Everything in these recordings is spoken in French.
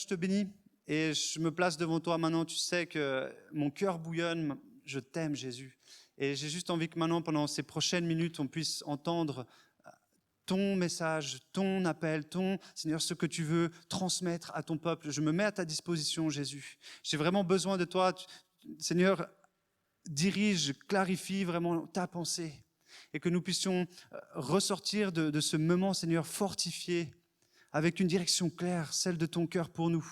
te bénis et je me place devant toi maintenant. Tu sais que mon cœur bouillonne. Je t'aime, Jésus. Et j'ai juste envie que maintenant, pendant ces prochaines minutes, on puisse entendre ton message, ton appel, Seigneur, ce que tu veux transmettre à ton peuple. Je me mets à ta disposition, Jésus. J'ai vraiment besoin de toi. Seigneur, dirige, clarifie vraiment ta pensée et que nous puissions ressortir de ce moment, Seigneur, fortifié, avec une direction claire, celle de ton cœur pour nous.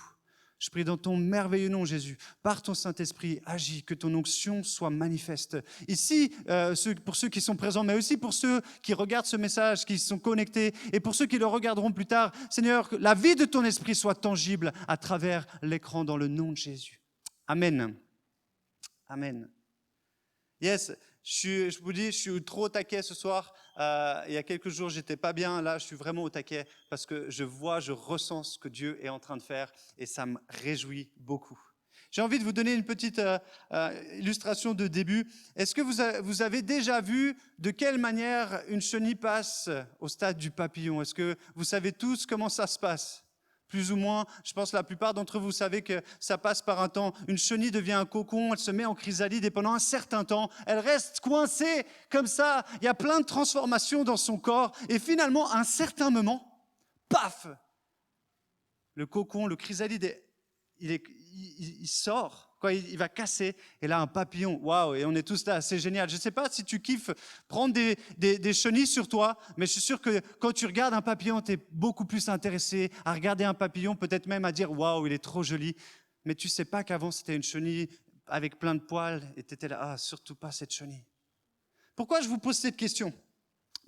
Je prie dans ton merveilleux nom, Jésus, par ton Saint-Esprit, agis, que ton onction soit manifeste. Ici, pour ceux qui sont présents, mais aussi pour ceux qui regardent ce message, qui sont connectés, et pour ceux qui le regarderont plus tard, Seigneur, que la vie de ton Esprit soit tangible à travers l'écran dans le nom de Jésus. Amen. Amen. Yes, je vous dis, je suis trop au taquet ce soir. Il y a quelques jours, j'étais pas bien. Là, je suis vraiment au taquet parce que je ressens ce que Dieu est en train de faire et ça me réjouit beaucoup. J'ai envie de vous donner une petite illustration de début. Est-ce que vous avez déjà vu de quelle manière une chenille passe au stade du papillon? Est-ce que vous savez tous comment ça se passe? Plus ou moins, je pense que la plupart d'entre vous savez que ça passe par un temps. Une chenille devient un cocon, elle se met en chrysalide et pendant un certain temps, elle reste coincée comme ça. Il y a plein de transformations dans son corps et finalement, à un certain moment, paf, le cocon, le chrysalide, il sort, quoi, il va casser, et là un papillon, waouh, et on est tous là, c'est génial. Je ne sais pas si tu kiffes prendre des chenilles sur toi, mais je suis sûr que quand tu regardes un papillon, tu es beaucoup plus intéressé à regarder un papillon, peut-être même à dire waouh, il est trop joli, mais tu ne sais pas qu'avant c'était une chenille avec plein de poils, et tu étais là, ah, surtout pas cette chenille. Pourquoi je vous pose cette question ?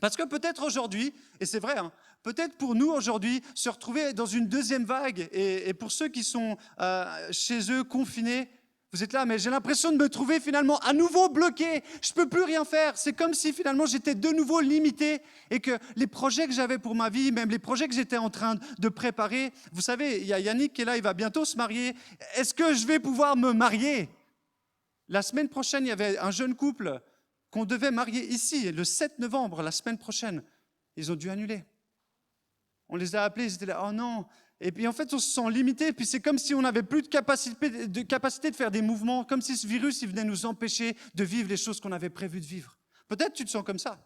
Parce que peut-être aujourd'hui, et c'est vrai, hein, peut-être pour nous aujourd'hui, se retrouver dans une deuxième vague, et pour ceux qui sont chez eux confinés, vous êtes là, mais j'ai l'impression de me trouver finalement à nouveau bloqué, je ne peux plus rien faire, c'est comme si finalement j'étais de nouveau limité, et que les projets que j'avais pour ma vie, même les projets que j'étais en train de préparer, vous savez, il y a Yannick qui est là, il va bientôt se marier, est-ce que je vais pouvoir me marier ? La semaine prochaine, il y avait un jeune couple qu'on devait marier ici, le 7 novembre, la semaine prochaine. Ils ont dû annuler. On les a appelés, ils étaient là, oh non. Et puis en fait, on se sent limité, puis c'est comme si on n'avait plus de capacité de faire des mouvements, comme si ce virus, il venait nous empêcher de vivre les choses qu'on avait prévu de vivre. Peut-être tu te sens comme ça.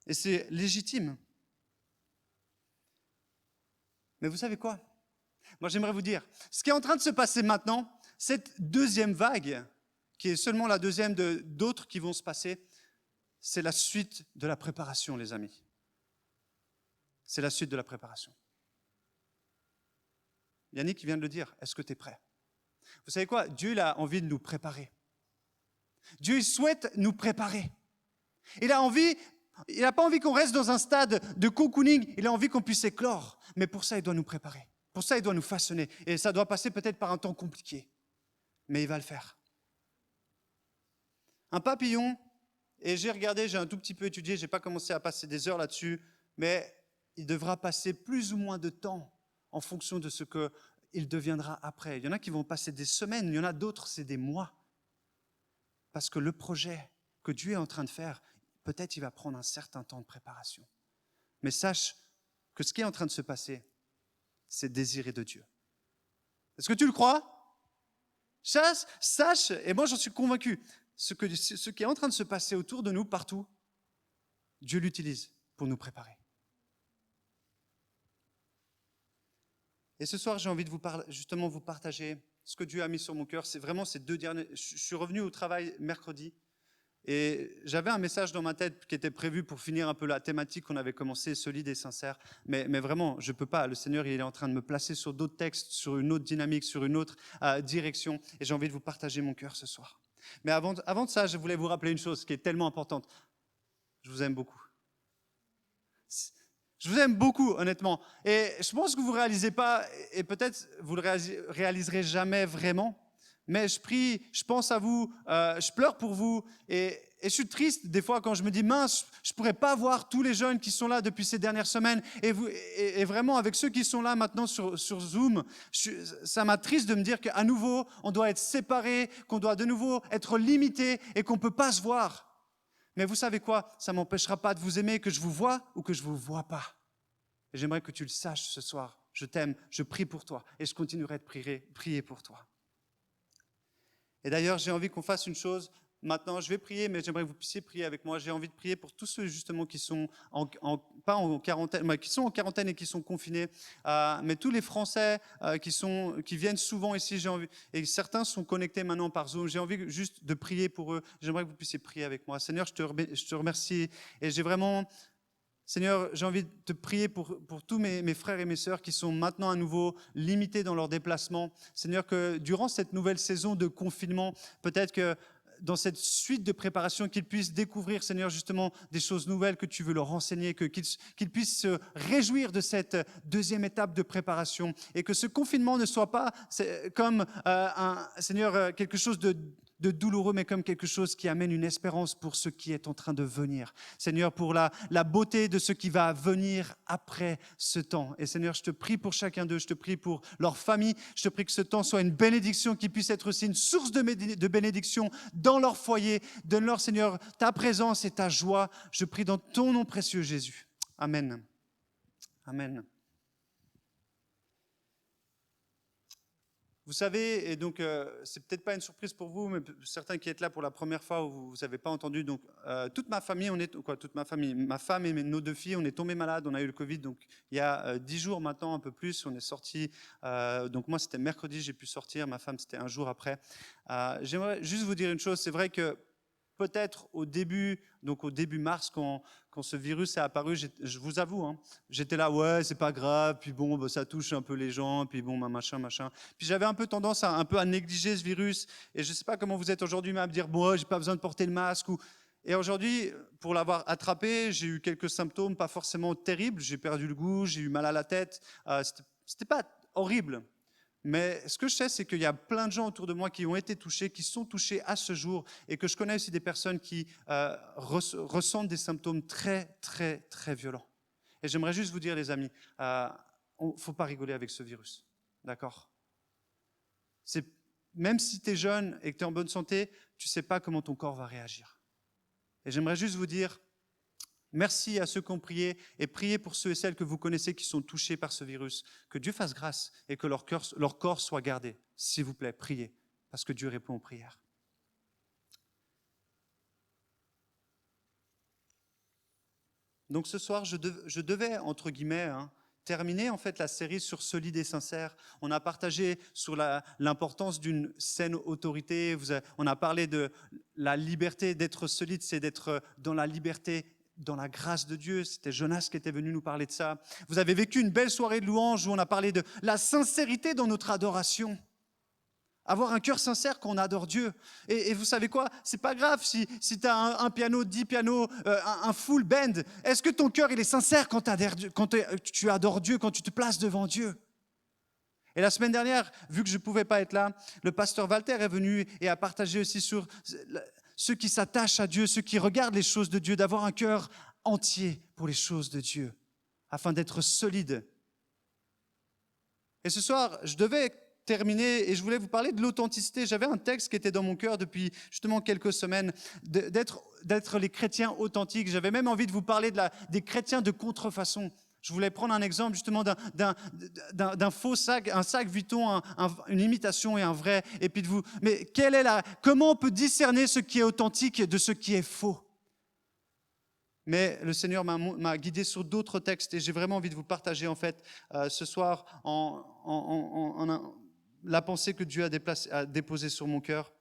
Et c'est légitime. Mais vous savez quoi ? Moi, j'aimerais vous dire, ce qui est en train de se passer maintenant, cette deuxième vague, qui est seulement la deuxième d'autres qui vont se passer, c'est la suite de la préparation, les amis. C'est la suite de la préparation. Yannick vient de le dire, est-ce que tu es prêt ? Vous savez quoi ? Dieu il a envie de nous préparer. Dieu il souhaite nous préparer. Il n'a pas envie qu'on reste dans un stade de cocooning, il a envie qu'on puisse éclore. Mais pour ça, il doit nous préparer. Pour ça, il doit nous façonner. Et ça doit passer peut-être par un temps compliqué. Mais il va le faire. Un papillon, et j'ai regardé, j'ai un tout petit peu étudié, je n'ai pas commencé à passer des heures là-dessus, mais il devra passer plus ou moins de temps en fonction de ce qu'il deviendra après. Il y en a qui vont passer des semaines, il y en a d'autres, c'est des mois. Parce que le projet que Dieu est en train de faire, peut-être il va prendre un certain temps de préparation. Mais sache que ce qui est en train de se passer, c'est désiré de Dieu. Est-ce que tu le crois ? Sache, et moi j'en suis convaincu, ce qui est en train de se passer autour de nous, partout, Dieu l'utilise pour nous préparer. Et ce soir, j'ai envie de vous partager ce que Dieu a mis sur mon cœur. C'est vraiment ces 2 derniers... Je suis revenu au travail mercredi et j'avais un message dans ma tête qui était prévu pour finir un peu la thématique qu'on avait commencé, solide et sincère. Mais vraiment, je ne peux pas. Le Seigneur, il est en train de me placer sur d'autres textes, sur une autre dynamique, sur une autre direction. Et j'ai envie de vous partager mon cœur ce soir. Mais avant de ça, je voulais vous rappeler une chose qui est tellement importante. Je vous aime beaucoup. Je vous aime beaucoup, honnêtement. Et je pense que vous ne réalisez pas, et peut-être vous ne le réaliserez jamais vraiment, mais je prie, je pense à vous, je pleure pour vous, et je suis triste des fois quand je me dis, mince, je ne pourrais pas voir tous les jeunes qui sont là depuis ces dernières semaines, et vraiment avec ceux qui sont là maintenant sur Zoom, ça m'attriste de me dire qu'à nouveau, on doit être séparés, qu'on doit de nouveau être limité, et qu'on ne peut pas se voir. Mais vous savez quoi ? Ça ne m'empêchera pas de vous aimer, que je vous vois ou que je ne vous vois pas. Et j'aimerais que tu le saches ce soir. je t'aime, je prie pour toi et je continuerai de prier pour toi. Et d'ailleurs, j'ai envie qu'on fasse une chose. Maintenant, je vais prier, mais j'aimerais que vous puissiez prier avec moi. J'ai envie de prier pour tous ceux justement qui sont pas en quarantaine, mais qui sont en quarantaine et qui sont confinés, mais tous les Français qui viennent souvent ici. Et certains sont connectés maintenant par Zoom. J'ai envie juste de prier pour eux. J'aimerais que vous puissiez prier avec moi. Seigneur, je te remercie et j'ai vraiment. Seigneur, j'ai envie de te prier pour tous mes frères et mes sœurs qui sont maintenant à nouveau limités dans leurs déplacements. Seigneur, que durant cette nouvelle saison de confinement, peut-être que dans cette suite de préparation, qu'ils puissent découvrir, Seigneur, justement, des choses nouvelles que tu veux leur enseigner, qu'ils puissent se réjouir de cette deuxième étape de préparation et que ce confinement ne soit pas comme, Seigneur, quelque chose de douloureux, mais comme quelque chose qui amène une espérance pour ce qui est en train de venir. Seigneur, pour la beauté de ce qui va venir après ce temps. Et Seigneur, je te prie pour chacun d'eux, je te prie pour leur famille, je te prie que ce temps soit une bénédiction, qui puisse être aussi une source de bénédiction dans leur foyer. Donne-leur, Seigneur, ta présence et ta joie. Je prie dans ton nom précieux, Jésus. Amen. Amen. Vous savez, et donc c'est peut-être pas une surprise pour vous, mais certains qui êtes là pour la première fois ou vous n'avez pas entendu, donc toute ma famille, ma femme et nos 2 filles, on est tombés malades, on a eu le Covid, donc il y a 10 jours maintenant, un peu plus, on est sortis, donc moi c'était mercredi, j'ai pu sortir, ma femme c'était un jour après. J'aimerais juste vous dire une chose, c'est vrai que peut-être au début mars, quand ce virus est apparu, je vous avoue, hein, j'étais là, ouais, c'est pas grave, puis bon, bah, ça touche un peu les gens, puis bon, bah, machin. Puis j'avais un peu tendance à négliger ce virus, et je sais pas comment vous êtes aujourd'hui, mais à me dire, bon, j'ai pas besoin de porter le masque. Et aujourd'hui, pour l'avoir attrapé, j'ai eu quelques symptômes pas forcément terribles, j'ai perdu le goût, j'ai eu mal à la tête, c'était pas horrible. Mais ce que je sais, c'est qu'il y a plein de gens autour de moi qui ont été touchés, qui sont touchés à ce jour, et que je connais aussi des personnes qui ressentent des symptômes très, très, très violents. Et j'aimerais juste vous dire, les amis, il ne faut pas rigoler avec ce virus. D'accord ? Même si tu es jeune et que tu es en bonne santé, tu ne sais pas comment ton corps va réagir. Et j'aimerais juste vous dire, merci à ceux qui ont prié et priez pour ceux et celles que vous connaissez qui sont touchés par ce virus. Que Dieu fasse grâce et que leur corps soit gardé. S'il vous plaît, priez, parce que Dieu répond aux prières. Donc ce soir, je devais, entre guillemets, terminer en fait la série sur solide et sincère. On a partagé sur l'importance d'une saine autorité. On a parlé de la liberté. D'être solide, c'est d'être dans la liberté, dans la grâce de Dieu. C'était Jonas qui était venu nous parler de ça. Vous avez vécu une belle soirée de louange où on a parlé de la sincérité dans notre adoration. Avoir un cœur sincère quand on adore Dieu. Et vous savez quoi? C'est pas grave si tu as un piano, 10 pianos, un full band. Est-ce que ton cœur il est sincère quand tu adores Dieu, quand tu te places devant Dieu? Et la semaine dernière, vu que je ne pouvais pas être là, le pasteur Walter est venu et a partagé aussi sur ceux qui s'attachent à Dieu, ceux qui regardent les choses de Dieu, d'avoir un cœur entier pour les choses de Dieu, afin d'être solide. Et ce soir, je devais terminer et je voulais vous parler de l'authenticité. J'avais un texte qui était dans mon cœur depuis justement quelques semaines, d'être les chrétiens authentiques. J'avais même envie de vous parler des chrétiens de contrefaçon. Je voulais prendre un exemple justement d'un faux sac, un sac Vuitton, une imitation et un vrai. Et puis mais comment on peut discerner ce qui est authentique de ce qui est faux? Mais le Seigneur m'a guidé sur d'autres textes et j'ai vraiment envie de vous partager en fait ce soir la pensée que Dieu a déposée sur mon cœur.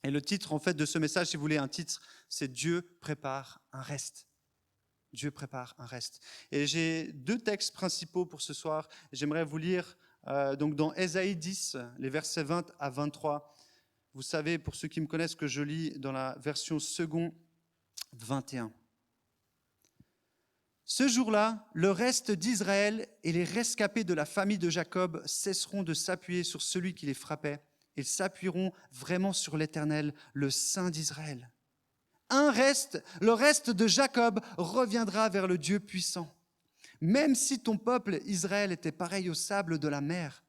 Et le titre en fait de ce message, si vous voulez un titre, c'est Dieu prépare un reste. Dieu prépare un reste. Et j'ai 2 textes principaux pour ce soir. J'aimerais vous lire donc dans Ésaïe 10, les versets 20 à 23. Vous savez, pour ceux qui me connaissent, que je lis dans la version second 21. Ce jour-là, le reste d'Israël et les rescapés de la famille de Jacob cesseront de s'appuyer sur celui qui les frappait. Ils s'appuieront vraiment sur l'Éternel, le Saint d'Israël. Le reste de Jacob reviendra vers le Dieu puissant. Même si ton peuple Israël était pareil au sable de la mer,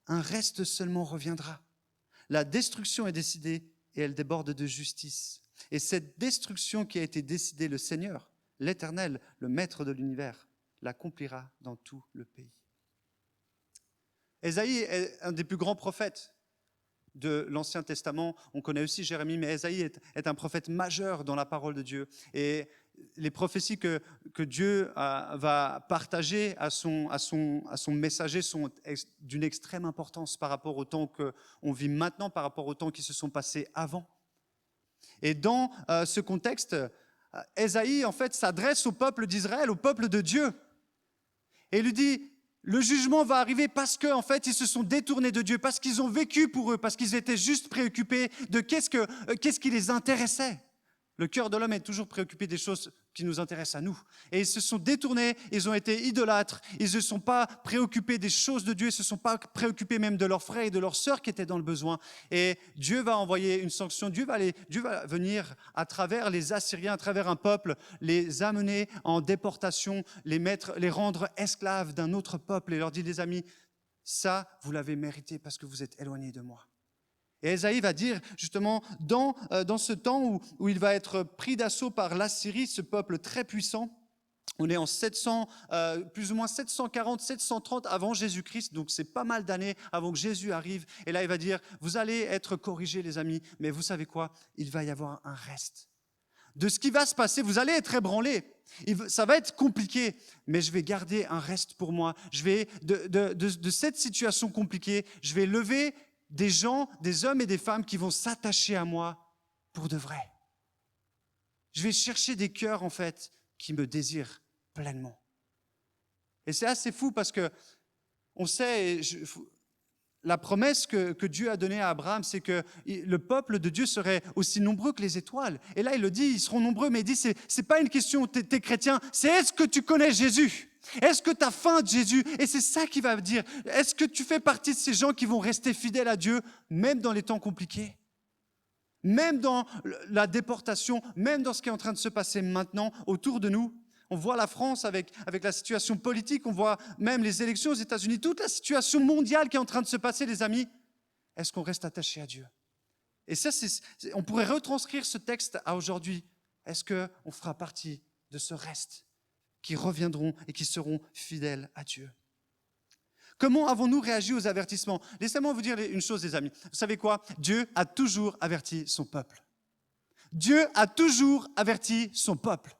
un reste seulement reviendra. La destruction est décidée et elle déborde de justice. Et cette destruction qui a été décidée, le Seigneur, l'Éternel, le Maître de l'univers, l'accomplira dans tout le pays. Ésaïe est un des plus grands prophètes de l'Ancien Testament. On connaît aussi Jérémie, mais Ésaïe est un prophète majeur dans la parole de Dieu. Et les prophéties que Dieu va partager à son messager sont d'une extrême importance par rapport au temps qu'on vit maintenant, par rapport au temps qui se sont passés avant. Et dans ce contexte, Ésaïe, en fait, s'adresse au peuple d'Israël, au peuple de Dieu. Et il lui dit, le jugement va arriver parce qu'en fait, ils se sont détournés de Dieu, parce qu'ils ont vécu pour eux, parce qu'ils étaient juste préoccupés de qu'est-ce qui les intéressait. Le cœur de l'homme est toujours préoccupé des choses qui nous intéressent à nous. Et ils se sont détournés, ils ont été idolâtres, ils ne se sont pas préoccupés des choses de Dieu, ils ne se sont pas préoccupés même de leurs frères et de leurs sœurs qui étaient dans le besoin. Et Dieu va envoyer une sanction, Dieu va venir à travers les Assyriens, à travers un peuple, les amener en déportation, les rendre esclaves d'un autre peuple et leur dire, les amis, ça, vous l'avez mérité parce que vous êtes éloignés de moi. Et Ésaïe va dire justement, dans ce temps où il va être pris d'assaut par l'Assyrie, ce peuple très puissant, on est en 700, plus ou moins 740, 730 avant Jésus-Christ, donc c'est pas mal d'années avant que Jésus arrive. Et là, il va dire, vous allez être corrigés les amis, mais vous savez quoi? Il va y avoir un reste. De ce qui va se passer, vous allez être ébranlés. Ça va être compliqué, mais je vais garder un reste pour moi. Je vais, de cette situation compliquée, je vais lever des gens, des hommes et des femmes qui vont s'attacher à moi pour de vrai. Je vais chercher des cœurs, en fait, qui me désirent pleinement. Et c'est assez fou parce que on sait, la promesse que Dieu a donnée à Abraham, c'est que le peuple de Dieu serait aussi nombreux que les étoiles. Et là, il le dit, ils seront nombreux, mais il dit, c'est pas une question, t'es chrétien, c'est est-ce que tu connais Jésus ? Est-ce que tu as faim de Jésus? Et c'est ça qu'il va dire. Est-ce que tu fais partie de ces gens qui vont rester fidèles à Dieu, même dans les temps compliqués? Même dans la déportation, même dans ce qui est en train de se passer maintenant autour de nous? On voit la France avec la situation politique, on voit même les élections aux États-Unis, toute la situation mondiale qui est en train de se passer, les amis. Est-ce qu'on reste attaché à Dieu? Et ça, on pourrait retranscrire ce texte à aujourd'hui. Est-ce qu'on fera partie de ce reste qui reviendront et qui seront fidèles à Dieu? Comment avons-nous réagi aux avertissements? Laissez-moi vous dire une chose, les amis. Vous savez quoi? Dieu a toujours averti son peuple. Dieu a toujours averti son peuple.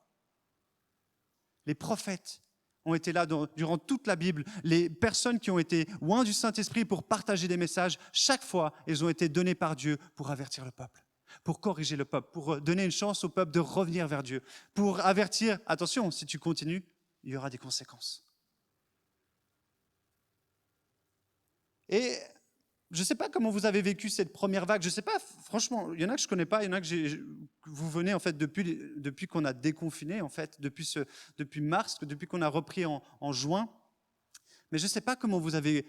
Les prophètes ont été là durant toute la Bible. Les personnes qui ont été loin du Saint-Esprit pour partager des messages, chaque fois, ils ont été donnés par Dieu pour avertir le peuple, pour corriger le peuple, pour donner une chance au peuple de revenir vers Dieu, pour avertir, attention, si tu continues, il y aura des conséquences. Et je ne sais pas comment vous avez vécu cette première vague. Je ne sais pas, franchement, il y en a que je ne connais pas, il y en a que vous venez en fait depuis qu'on a déconfiné, en fait, depuis mars, depuis qu'on a repris en juin. Mais je ne sais pas comment vous avez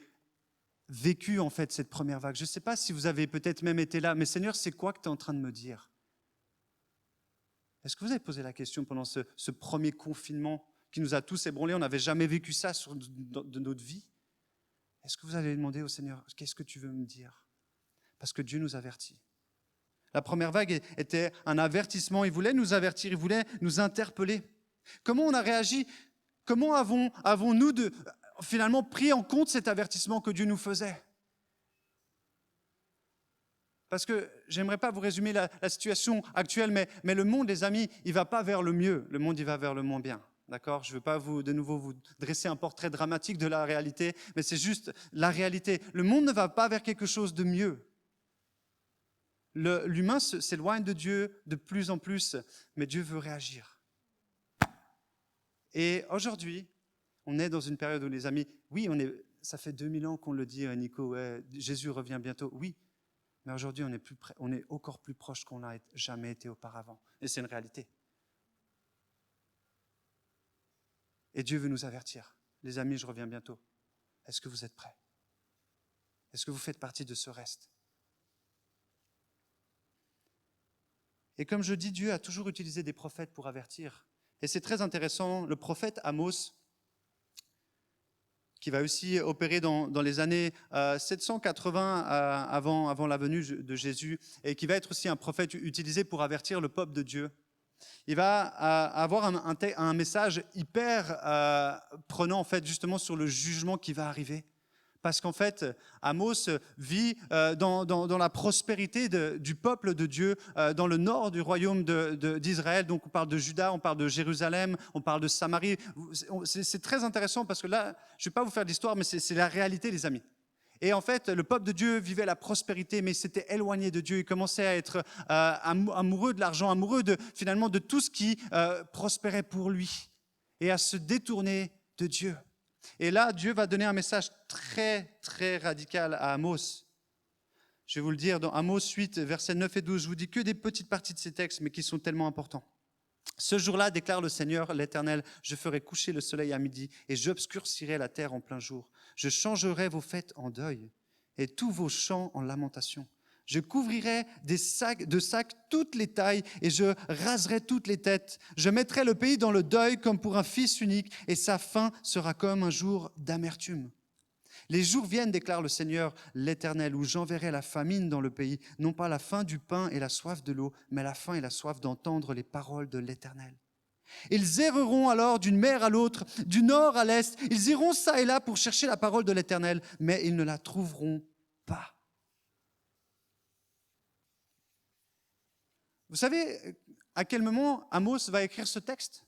vécu en fait cette première vague. Je ne sais pas si vous avez peut-être même été là. Mais Seigneur, c'est quoi que tu es en train de me dire? Est-ce que vous avez posé la question pendant ce premier confinement qui nous a tous ébranlés? On n'avait jamais vécu ça de notre vie. Est-ce que vous avez demandé au Seigneur, qu'est-ce que tu veux me dire? Parce que Dieu nous avertit. La première vague était un avertissement. Il voulait nous avertir, il voulait nous interpeller. Comment on a réagi? Comment avons-nous finalement pris en compte cet avertissement que Dieu nous faisait? Parce que j'aimerais pas vous résumer la situation actuelle, mais le monde, les amis, il ne va pas vers le mieux. Le monde, il va vers le moins bien. D'accord? Je ne veux pas de nouveau vous dresser un portrait dramatique de la réalité, mais c'est juste la réalité. Le monde ne va pas vers quelque chose de mieux. L'humain s'éloigne de Dieu de plus en plus, mais Dieu veut réagir. Et aujourd'hui, on est dans une période où, les amis, oui, ça fait 2000 ans qu'on le dit, Nico, ouais, Jésus revient bientôt, oui, mais aujourd'hui, on est encore plus proche qu'on n'a jamais été auparavant. Et c'est une réalité. Et Dieu veut nous avertir. Les amis, je reviens bientôt. Est-ce que vous êtes prêts? Est-ce que vous faites partie de ce reste? Et comme je dis, Dieu a toujours utilisé des prophètes pour avertir. Et c'est très intéressant, le prophète Amos, qui va aussi opérer dans les années 780 avant la venue de Jésus, et qui va être aussi un prophète utilisé pour avertir le peuple de Dieu. Il va avoir un message hyper prenant en fait justement sur le jugement qui va arriver. Parce qu'en fait, Amos vit dans la prospérité du peuple de Dieu, dans le nord du royaume d'Israël. Donc on parle de Juda, on parle de Jérusalem, on parle de Samarie. C'est très intéressant parce que là, je ne vais pas vous faire d'histoire, mais c'est la réalité, les amis. Et en fait, le peuple de Dieu vivait la prospérité, mais s'était éloigné de Dieu. Il commençait à être amoureux de l'argent, amoureux finalement de tout ce qui prospérait pour lui, et à se détourner de Dieu. Et là, Dieu va donner un message très, très radical à Amos. Je vais vous le dire dans Amos 8, versets 9 et 12. Je vous dis que des petites parties de ces textes, mais qui sont tellement importants. Ce jour-là, déclare le Seigneur, l'Éternel, je ferai coucher le soleil à midi et j'obscurcirai la terre en plein jour. Je changerai vos fêtes en deuil et tous vos chants en lamentation. Je couvrirai de sacs toutes les tailles et je raserai toutes les têtes. Je mettrai le pays dans le deuil comme pour un fils unique et sa fin sera comme un jour d'amertume. Les jours viennent, déclare le Seigneur, l'Éternel, où j'enverrai la famine dans le pays, non pas la faim du pain et la soif de l'eau, mais la faim et la soif d'entendre les paroles de l'Éternel. Ils erreront alors d'une mer à l'autre, du nord à l'est. Ils iront çà et là pour chercher la parole de l'Éternel, mais ils ne la trouveront pas. Vous savez à quel moment Amos va écrire ce texte?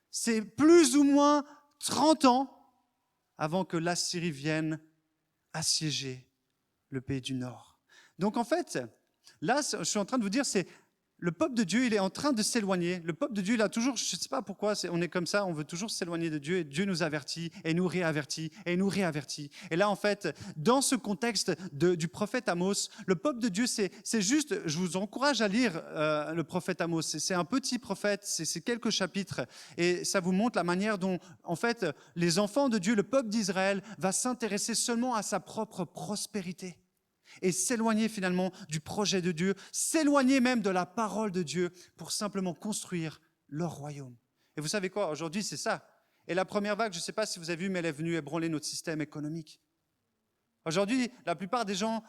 C'est plus ou moins 30 ans avant que l'Assyrie vienne assiéger le pays du Nord. Donc en fait, là, je suis en train de vous dire, c'est le peuple de Dieu, il est en train de s'éloigner. Le peuple de Dieu, il a toujours, je ne sais pas pourquoi, on est comme ça, on veut toujours s'éloigner de Dieu, et Dieu nous avertit, et nous réavertit, et nous réavertit. Et là, en fait, dans ce contexte du prophète Amos, le peuple de Dieu, c'est juste, je vous encourage à lire le prophète Amos. C'est un petit prophète, c'est quelques chapitres, et ça vous montre la manière dont, en fait, les enfants de Dieu, le peuple d'Israël, va s'intéresser seulement à sa propre prospérité. Et s'éloigner finalement du projet de Dieu, s'éloigner même de la parole de Dieu pour simplement construire leur royaume. Et vous savez quoi, aujourd'hui c'est ça. Et la première vague, je ne sais pas si vous avez vu, mais elle est venue ébranler notre système économique. Aujourd'hui, la plupart des gens,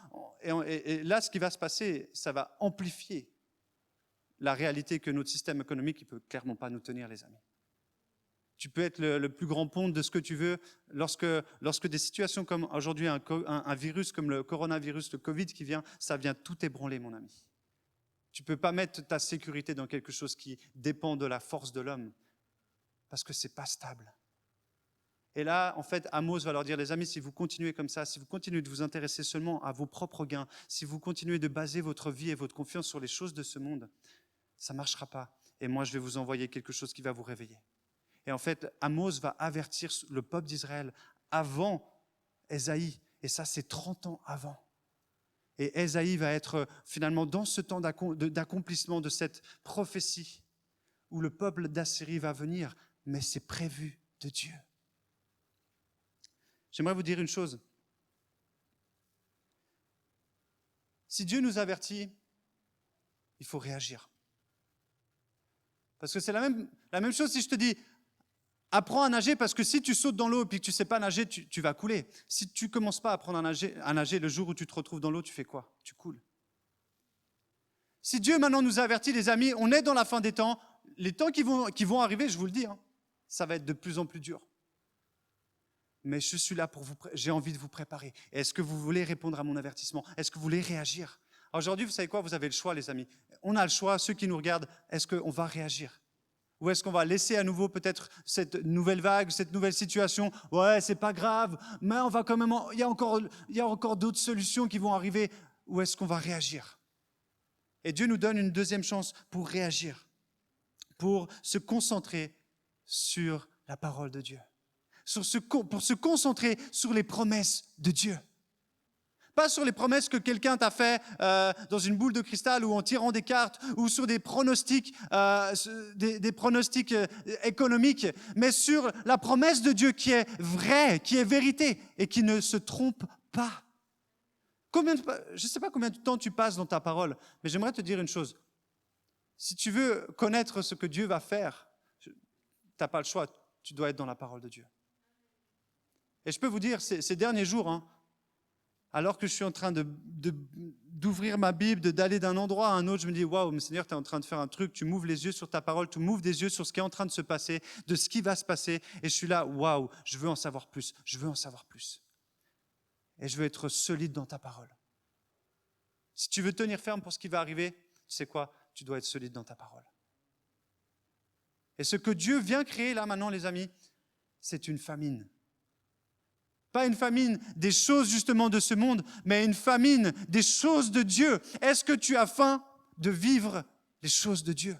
et là ce qui va se passer, ça va amplifier la réalité que notre système économique ne peut clairement pas nous tenir, les amis. Tu peux être le plus grand ponte de ce que tu veux. Lorsque des situations comme aujourd'hui, un virus comme le coronavirus, le Covid qui vient, ça vient tout ébranler, mon ami. Tu ne peux pas mettre ta sécurité dans quelque chose qui dépend de la force de l'homme, parce que ce n'est pas stable. Et là, en fait, Amos va leur dire, les amis, si vous continuez comme ça, si vous continuez de vous intéresser seulement à vos propres gains, si vous continuez de baser votre vie et votre confiance sur les choses de ce monde, ça ne marchera pas. Et moi, je vais vous envoyer quelque chose qui va vous réveiller. Et en fait, Amos va avertir le peuple d'Israël avant Ésaïe. Et ça, c'est 30 ans avant. Et Ésaïe va être finalement dans ce temps d'accomplissement de cette prophétie où le peuple d'Assyrie va venir. Mais c'est prévu de Dieu. J'aimerais vous dire une chose. Si Dieu nous avertit, il faut réagir. Parce que c'est la même chose si je te dis, apprends à nager, parce que si tu sautes dans l'eau et que tu ne sais pas nager, tu vas couler. Si tu ne commences pas à apprendre à nager, le jour où tu te retrouves dans l'eau, tu fais quoi? Tu coules. Si Dieu maintenant nous avertit, les amis, on est dans la fin des temps, les temps qui vont arriver, je vous le dis, ça va être de plus en plus dur. Mais je suis là j'ai envie de vous préparer. Est-ce que vous voulez répondre à mon avertissement? Est-ce que vous voulez réagir? Aujourd'hui, vous savez quoi? Vous avez le choix, les amis. On a le choix, ceux qui nous regardent, est-ce qu'on va réagir? Ou est-ce qu'on va laisser à nouveau peut-être cette nouvelle vague, cette nouvelle situation? Ouais, c'est pas grave, mais on va quand même. Il y a encore d'autres solutions qui vont arriver. Ou est-ce qu'on va réagir? Et Dieu nous donne une deuxième chance pour réagir, pour se concentrer sur la parole de Dieu, pour se concentrer sur les promesses de Dieu. Pas sur les promesses que quelqu'un t'a fait dans une boule de cristal ou en tirant des cartes ou sur des pronostics, des pronostics économiques, mais sur la promesse de Dieu qui est vraie, qui est vérité et qui ne se trompe pas. Je ne sais pas combien de temps tu passes dans ta parole, mais j'aimerais te dire une chose. Si tu veux connaître ce que Dieu va faire, tu n'as pas le choix, tu dois être dans la parole de Dieu. Et je peux vous dire, ces derniers jours, alors que je suis en train d'ouvrir ma Bible, d'aller d'un endroit à un autre, je me dis, waouh, mais Seigneur, tu es en train de faire un truc, tu m'ouvres les yeux sur ta parole, tu m'ouvres des yeux sur ce qui est en train de se passer, de ce qui va se passer. Et je suis là, waouh, je veux en savoir plus, je veux en savoir plus. et je veux être solide dans ta parole. Si tu veux tenir ferme pour ce qui va arriver, tu sais quoi? Tu dois être solide dans ta parole. Et ce que Dieu vient créer là maintenant, les amis, c'est une famine. Pas une famine des choses justement de ce monde, mais une famine des choses de Dieu. Est-ce que tu as faim de vivre les choses de Dieu?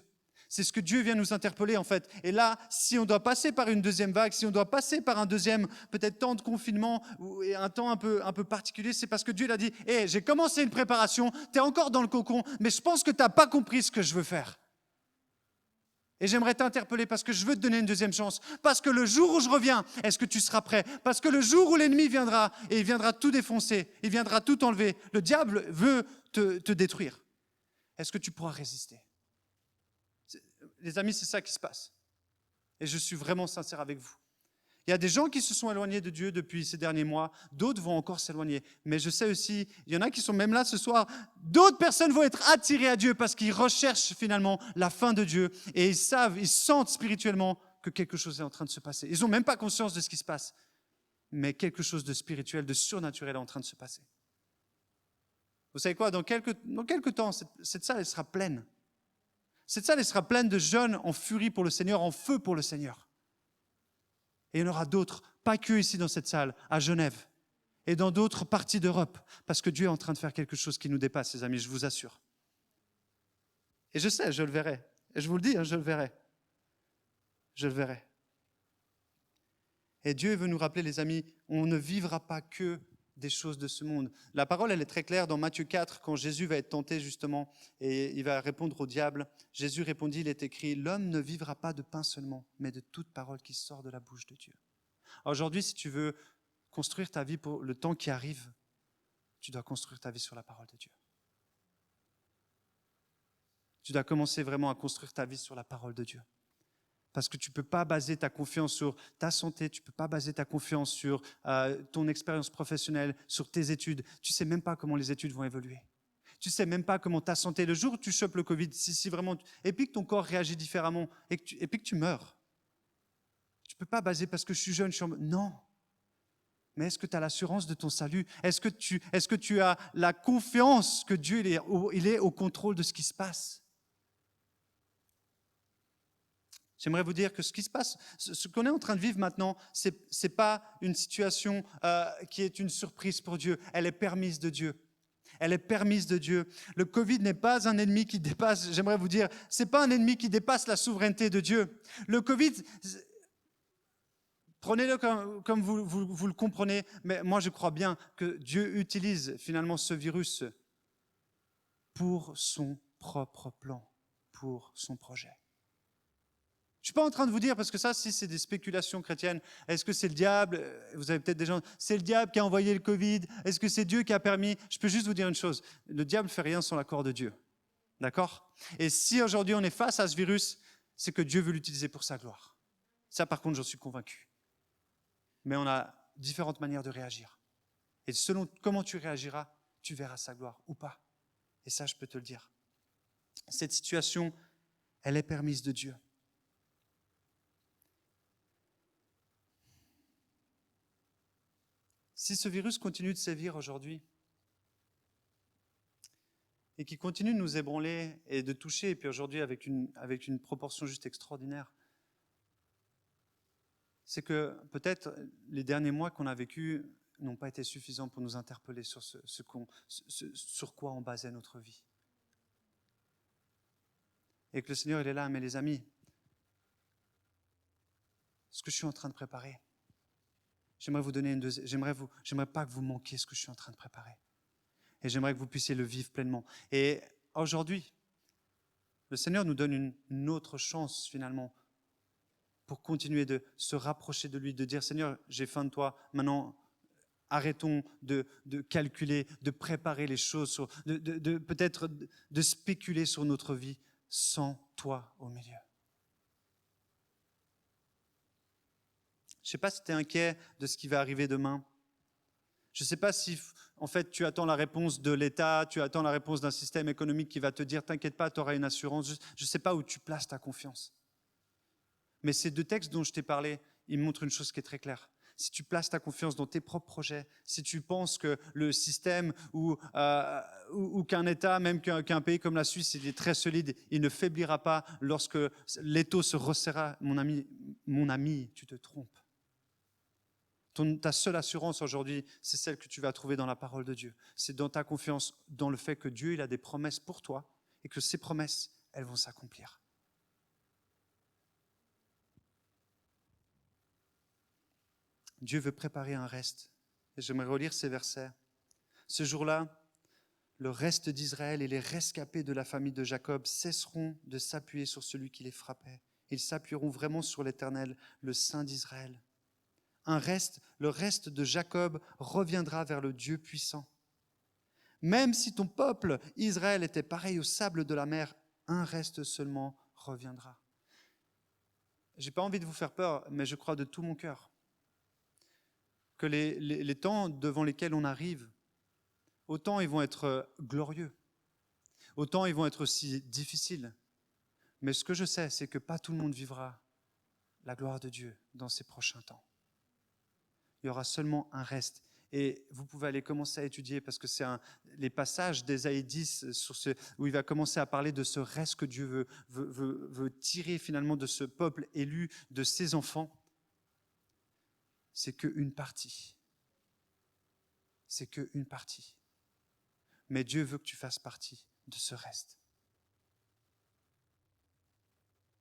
C'est ce que Dieu vient nous interpeller en fait. Et là, si on doit passer par une deuxième vague, si on doit passer par un deuxième peut-être temps de confinement et un temps un peu particulier, c'est parce que Dieu l'a dit, hey, j'ai commencé une préparation, tu es encore dans le cocon, mais je pense que tu n'as pas compris ce que je veux faire. Et j'aimerais t'interpeller parce que je veux te donner une deuxième chance. Parce que le jour où je reviens, est-ce que tu seras prêt? Parce que le jour où l'ennemi viendra, et il viendra tout défoncer, il viendra tout enlever, le diable veut te détruire. Est-ce que tu pourras résister? Les amis, c'est ça qui se passe. Et je suis vraiment sincère avec vous. Il y a des gens qui se sont éloignés de Dieu depuis ces derniers mois, d'autres vont encore s'éloigner. Mais je sais aussi, il y en a qui sont même là ce soir, d'autres personnes vont être attirées à Dieu parce qu'ils recherchent finalement la fin de Dieu et ils savent, ils sentent spirituellement que quelque chose est en train de se passer. Ils n'ont même pas conscience de ce qui se passe, mais quelque chose de spirituel, de surnaturel est en train de se passer. Vous savez quoi, dans quelques temps, cette salle elle sera pleine. Cette salle elle sera pleine de jeunes en furie pour le Seigneur, en feu pour le Seigneur. Et il y en aura d'autres, pas que ici dans cette salle, à Genève, et dans d'autres parties d'Europe, parce que Dieu est en train de faire quelque chose qui nous dépasse, les amis, je vous assure. Et je sais, je le verrai. Et je vous le dis, je le verrai. Je le verrai. Et Dieu veut nous rappeler, les amis, on ne vivra pas que des choses de ce monde. La parole, elle est très claire dans Matthieu 4, quand Jésus va être tenté justement, et il va répondre au diable. Jésus répondit, il est écrit, l'homme ne vivra pas de pain seulement, mais de toute parole qui sort de la bouche de Dieu. Aujourd'hui, si tu veux construire ta vie pour le temps qui arrive, tu dois construire ta vie sur la parole de Dieu. Tu dois commencer vraiment à construire ta vie sur la parole de Dieu. Parce que tu ne peux pas baser ta confiance sur ta santé, tu ne peux pas baser ta confiance sur ton expérience professionnelle, sur tes études. Tu ne sais même pas comment les études vont évoluer. Tu ne sais même pas comment ta santé, le jour où tu chopes le Covid, si vraiment, et puis que ton corps réagit différemment, et puis que tu meurs. Tu ne peux pas baser parce que je suis jeune, Non. Mais est-ce que tu as l'assurance de ton salut? Est-ce que tu as la confiance que Dieu il est au contrôle de ce qui se passe? J'aimerais vous dire que ce qui se passe, ce qu'on est en train de vivre maintenant, ce n'est pas une situation qui est une surprise pour Dieu. Elle est permise de Dieu. Elle est permise de Dieu. Le Covid n'est pas un ennemi qui dépasse, j'aimerais vous dire, ce n'est pas un ennemi qui dépasse la souveraineté de Dieu. Le Covid, prenez-le comme vous le comprenez, mais moi je crois bien que Dieu utilise finalement ce virus pour son propre plan, pour son projet. Je ne suis pas en train de vous dire, parce que ça, si c'est des spéculations chrétiennes, est-ce que c'est le diable? Vous avez peut-être des gens, c'est le diable qui a envoyé le Covid? Est-ce que c'est Dieu qui a permis? Je peux juste vous dire une chose, le diable ne fait rien sans l'accord de Dieu. D'accord? Et si aujourd'hui on est face à ce virus, c'est que Dieu veut l'utiliser pour sa gloire. Ça, par contre, j'en suis convaincu. Mais on a différentes manières de réagir. Et selon comment tu réagiras, tu verras sa gloire ou pas. Et ça, je peux te le dire. Cette situation, elle est permise de Dieu. Si ce virus continue de sévir aujourd'hui et qui continue de nous ébranler et de toucher, et puis aujourd'hui avec une proportion juste extraordinaire, c'est que peut-être les derniers mois qu'on a vécus n'ont pas été suffisants pour nous interpeller sur sur quoi on basait notre vie. Et que le Seigneur, il est là, mais les amis, ce que je suis en train de préparer, j'aimerais vous donner j'aimerais pas que vous manquiez ce que je suis en train de préparer. Et j'aimerais que vous puissiez le vivre pleinement. Et aujourd'hui, le Seigneur nous donne une autre chance finalement pour continuer de se rapprocher de lui, de dire Seigneur, j'ai faim de toi, maintenant arrêtons de calculer, de préparer les choses, peut-être de spéculer sur notre vie sans toi au milieu. Je ne sais pas si tu es inquiet de ce qui va arriver demain. Je ne sais pas si, en fait, tu attends la réponse de l'État, tu attends la réponse d'un système économique qui va te dire « T'inquiète pas, tu auras une assurance ». Je ne sais pas où tu places ta confiance. Mais ces deux textes dont je t'ai parlé, ils montrent une chose qui est très claire. si tu places ta confiance dans tes propres projets, si tu penses que le système ou qu'un État, même qu'un pays comme la Suisse, il est très solide, il ne faiblira pas lorsque l'étau se resserrera, mon ami, tu te trompes. Ta seule assurance aujourd'hui, c'est celle que tu vas trouver dans la parole de Dieu. C'est dans ta confiance, dans le fait que Dieu il a des promesses pour toi et que ces promesses, elles vont s'accomplir. Dieu veut préparer un reste. Et j'aimerais relire ces versets. Ce jour-là, le reste d'Israël et les rescapés de la famille de Jacob cesseront de s'appuyer sur celui qui les frappait. Ils s'appuieront vraiment sur l'Éternel, le Saint d'Israël. Le reste de Jacob reviendra vers le Dieu puissant. Même si ton peuple, Israël, était pareil au sable de la mer, un reste seulement reviendra. Je n'ai pas envie de vous faire peur, mais je crois de tout mon cœur que les temps devant lesquels on arrive, autant ils vont être glorieux, autant ils vont être aussi difficiles. Mais ce que je sais, c'est que pas tout le monde vivra la gloire de Dieu dans ces prochains temps. Il y aura seulement un reste. Et vous pouvez aller commencer à étudier, parce que c'est les passages d'Ésaïe 10 où il va commencer à parler de ce reste que Dieu veut tirer finalement de ce peuple élu, de ses enfants. C'est qu'une partie. C'est qu'une partie. Mais Dieu veut que tu fasses partie de ce reste.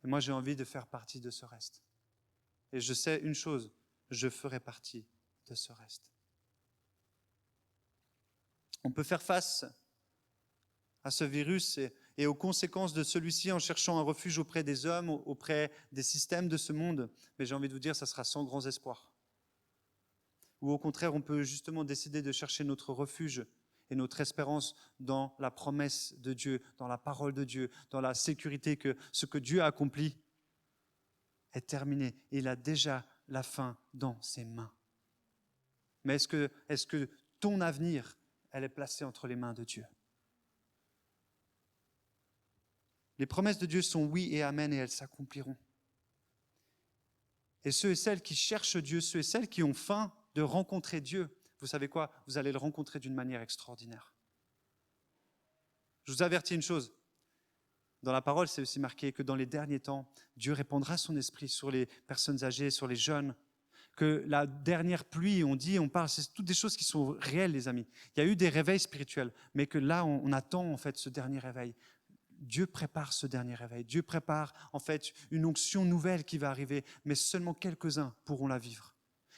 Et moi, j'ai envie de faire partie de ce reste. Et je sais une chose, je ferai partie de ce reste. On peut faire face à ce virus et aux conséquences de celui-ci en cherchant un refuge auprès des hommes, auprès des systèmes de ce monde. Mais j'ai envie de vous dire, ça sera sans grands espoirs. Ou au contraire, on peut justement décider de chercher notre refuge et notre espérance dans la promesse de Dieu, dans la parole de Dieu, dans la sécurité que ce que Dieu a accompli est terminé. Et il a déjà la fin dans ses mains. Mais est-ce que ton avenir, elle est placée entre les mains de Dieu? Les promesses de Dieu sont oui et amen et elles s'accompliront. Et ceux et celles qui cherchent Dieu, ceux et celles qui ont faim de rencontrer Dieu, vous savez quoi? Vous allez le rencontrer d'une manière extraordinaire. Je vous avertis une chose. Dans la parole, c'est aussi marqué que dans les derniers temps, Dieu répandra son esprit sur les personnes âgées, sur les jeunes. Que la dernière pluie, on parle, c'est toutes des choses qui sont réelles, les amis. Il y a eu des réveils spirituels, mais que là, on attend en fait ce dernier réveil. Dieu prépare ce dernier réveil. Dieu prépare en fait une onction nouvelle qui va arriver, mais seulement quelques-uns pourront la vivre.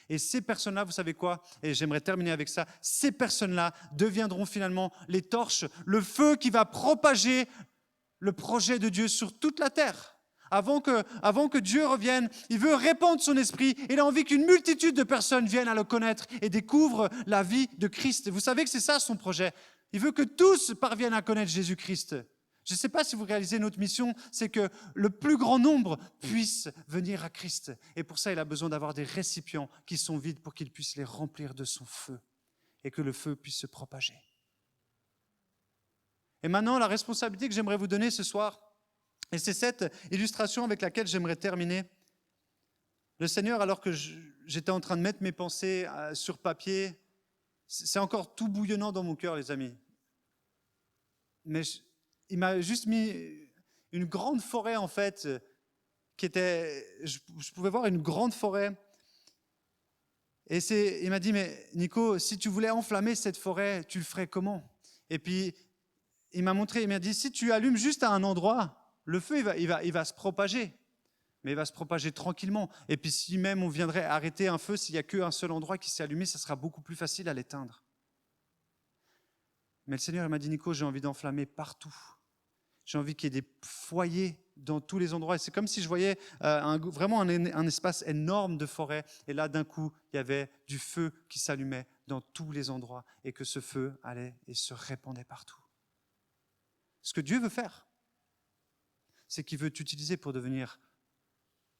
Et ces personnes-là, vous savez quoi? Et j'aimerais terminer avec ça. Ces personnes-là deviendront finalement les torches, le feu qui va propager le projet de Dieu sur toute la terre. Avant que Dieu revienne, il veut répandre son esprit. Il a envie qu'une multitude de personnes viennent à le connaître et découvrent la vie de Christ. Vous savez que c'est ça son projet. Il veut que tous parviennent à connaître Jésus-Christ. Je ne sais pas si vous réalisez notre mission, c'est que le plus grand nombre puisse venir à Christ. Et pour ça, il a besoin d'avoir des récipients qui sont vides pour qu'il puisse les remplir de son feu et que le feu puisse se propager. Et maintenant, la responsabilité que j'aimerais vous donner ce soir, et c'est cette illustration avec laquelle j'aimerais terminer. Le Seigneur, alors que j'étais en train de mettre mes pensées sur papier, c'est encore tout bouillonnant dans mon cœur, les amis. Mais il m'a juste mis une grande forêt, en fait, qui était... Je pouvais voir une grande forêt. Et il m'a dit, mais Nico, si tu voulais enflammer cette forêt, tu le ferais comment? Et puis, il m'a dit, si tu allumes juste à un endroit, le feu, il va se propager. Mais il va se propager tranquillement. Et puis, si même on viendrait arrêter un feu, s'il n'y a qu'un seul endroit qui s'est allumé, ça sera beaucoup plus facile à l'éteindre. Mais le Seigneur m'a dit, Nico, j'ai envie d'enflammer partout. J'ai envie qu'il y ait des foyers dans tous les endroits. Et c'est comme si je voyais vraiment un espace énorme de forêt. Et là, d'un coup, il y avait du feu qui s'allumait dans tous les endroits et que ce feu allait et se répandait partout. Ce que Dieu veut faire, c'est qu'il veut t'utiliser pour devenir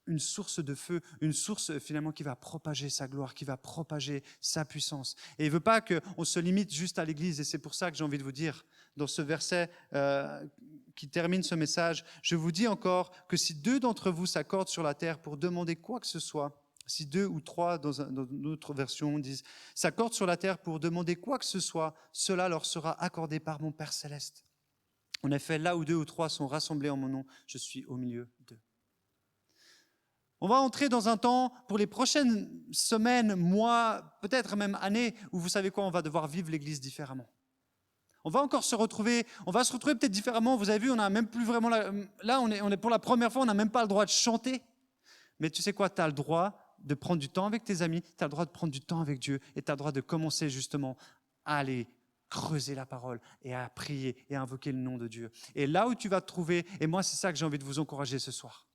une source de feu, une source finalement qui va propager sa gloire, qui va propager sa puissance. Et il ne veut pas qu'on se limite juste à l'Église. Et c'est pour ça que j'ai envie de vous dire, dans ce verset qui termine ce message, je vous dis encore que si 2 d'entre vous s'accordent sur la terre pour demander quoi que ce soit Si 2 ou 3, dans une autre version, disent « s'accordent sur la terre pour demander quoi que ce soit, cela leur sera accordé par mon Père céleste. En effet, là où 2 ou 3 sont rassemblés en mon nom, je suis au milieu d'eux. » On va entrer dans un temps, pour les prochaines semaines, mois, peut-être même années, où vous savez quoi, on va devoir vivre l'Église différemment. On va encore se retrouver, on va se retrouver peut-être différemment. Vous avez vu, on n'a même plus vraiment... Là, on est pour la première fois, on n'a même pas le droit de chanter. Mais tu sais quoi, tu as le droit de prendre du temps avec tes amis, tu as le droit de prendre du temps avec Dieu et tu as le droit de commencer justement à aller creuser la parole et à prier et à invoquer le nom de Dieu. Et là où tu vas te trouver, et moi c'est ça que j'ai envie de vous encourager ce soir.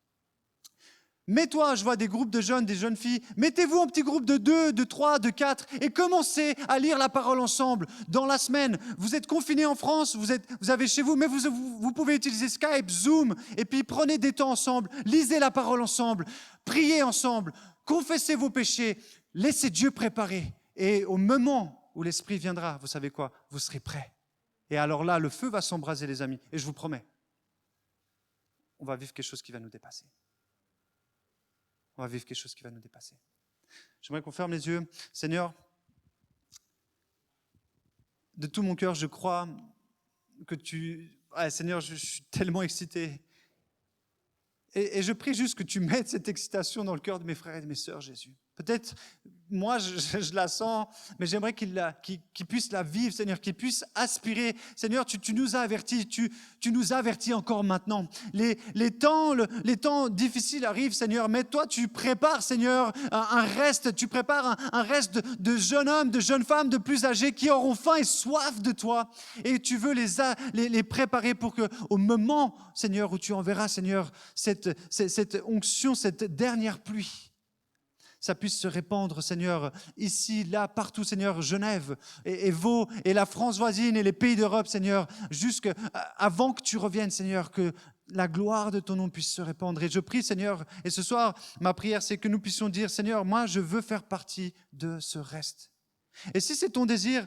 Mets-toi, je vois des groupes de jeunes, des jeunes filles, mettez-vous en petits groupes de 2, de 3, de 4 et commencez à lire la parole ensemble dans la semaine. Vous êtes confinés en France, vous avez chez vous, mais vous pouvez utiliser Skype, Zoom, et puis prenez des temps ensemble, lisez la parole ensemble, priez ensemble, confessez vos péchés, laissez Dieu préparer. Et au moment où l'Esprit viendra, vous savez quoi, vous serez prêts. Et alors là, le feu va s'embraser, les amis, et je vous promets, on va vivre quelque chose qui va nous dépasser. On va vivre quelque chose qui va nous dépasser. J'aimerais qu'on ferme les yeux. Seigneur, de tout mon cœur, je crois que Seigneur, je suis tellement excité. Et je prie juste que tu mettes cette excitation dans le cœur de mes frères et de mes sœurs, Jésus. Peut-être, moi, je la sens, mais j'aimerais qu'ils puissent la vivre, Seigneur, qu'ils puissent aspirer. Seigneur, tu nous as avertis, tu nous as avertis encore maintenant. Les temps difficiles arrivent, Seigneur, mais toi, tu prépares, Seigneur, un reste, tu prépares un reste de jeunes hommes, de jeunes femmes, de plus âgés qui auront faim et soif de toi. Et tu veux les préparer pour qu'au moment, Seigneur, où tu enverras, Seigneur, cette onction, cette dernière pluie, ça puisse se répandre, Seigneur, ici, là, partout, Seigneur, Genève et Vaud et la France voisine et les pays d'Europe, Seigneur, jusqu'avant que tu reviennes, Seigneur, que la gloire de ton nom puisse se répandre. Et je prie, Seigneur, et ce soir, ma prière, c'est que nous puissions dire, Seigneur, moi, je veux faire partie de ce reste. Et si c'est ton désir,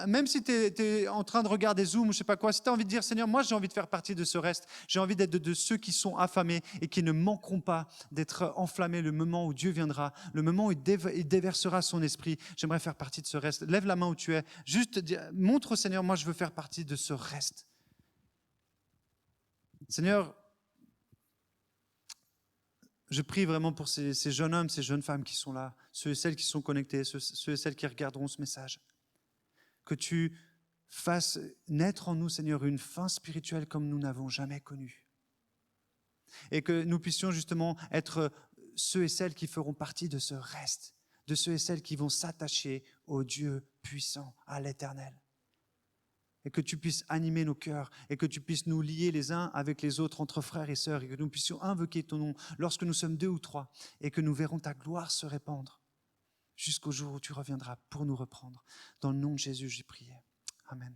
même si tu es en train de regarder Zoom ou je ne sais pas quoi, si tu as envie de dire, Seigneur, moi j'ai envie de faire partie de ce reste, j'ai envie d'être de ceux qui sont affamés et qui ne manqueront pas d'être enflammés le moment où Dieu viendra, le moment où il déversera son esprit, j'aimerais faire partie de ce reste. Lève la main où tu es, juste montre au Seigneur, moi je veux faire partie de ce reste. Seigneur, je prie vraiment pour ces jeunes hommes, ces jeunes femmes qui sont là, ceux et celles qui sont connectés, ceux et celles qui regarderont ce message. Que tu fasses naître en nous, Seigneur, une faim spirituelle comme nous n'avons jamais connue. Et que nous puissions justement être ceux et celles qui feront partie de ce reste, de ceux et celles qui vont s'attacher au Dieu puissant, à l'Éternel. Et que tu puisses animer nos cœurs et que tu puisses nous lier les uns avec les autres entre frères et sœurs et que nous puissions invoquer ton nom lorsque nous sommes 2 ou 3 et que nous verrons ta gloire se répandre jusqu'au jour où tu reviendras pour nous reprendre. Dans le nom de Jésus, j'ai prié. Amen.